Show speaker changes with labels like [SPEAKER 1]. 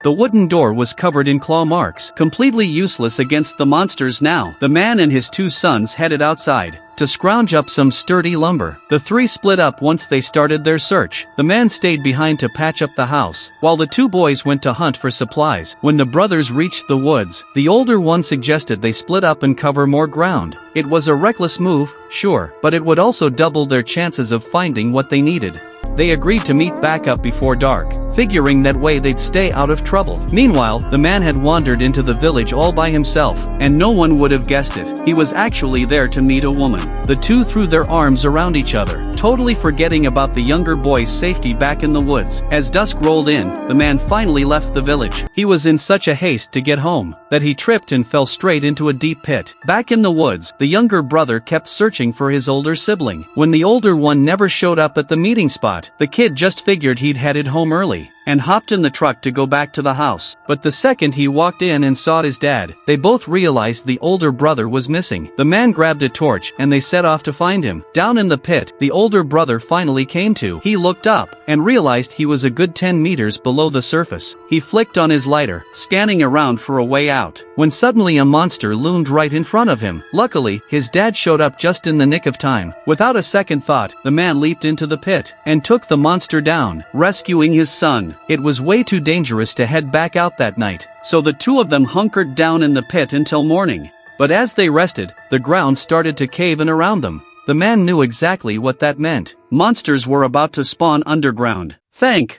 [SPEAKER 1] The wooden door was covered in claw marks, completely useless against the monsters now. The man and his two sons headed outside to scrounge up some sturdy lumber. The three split up once they started their search. The man stayed behind to patch up the house, while the two boys went to hunt for supplies. When the brothers reached the woods, the older one suggested they split up and cover more ground. It was a reckless move, sure, but it would also double their chances of finding what they needed. They agreed to meet back up before dark, figuring that way they'd stay out of trouble. Meanwhile, the man had wandered into the village all by himself, and no one would have guessed it. He was actually there to meet a woman. The two threw their arms around each other, totally forgetting about the younger boy's safety back in the woods. As dusk rolled in, the man finally left the village. He was in such a haste to get home that he tripped and fell straight into a deep pit. Back in the woods, the younger brother kept searching for his older sibling. When the older one never showed up at the meeting spot, the kid just figured he'd headed home early and hopped in the truck to go back to the house. But the second he walked in and saw his dad, they both realized the older brother was missing. The man grabbed a torch and they set off to find him. Down in the pit, the older brother finally came to. He looked up and realized he was a good 10 meters below the surface. He flicked on his lighter, scanning around for a way out, when suddenly a monster loomed right in front of him. Luckily, his dad showed up just in the nick of time. Without a second thought, the man leaped into the pit and took the monster down, rescuing his son. It was way too dangerous to head back out that night, so the two of them hunkered down in the pit until morning. But as they rested, the ground started to cave in around them. The man knew exactly what that meant. Monsters were about to spawn underground. Thank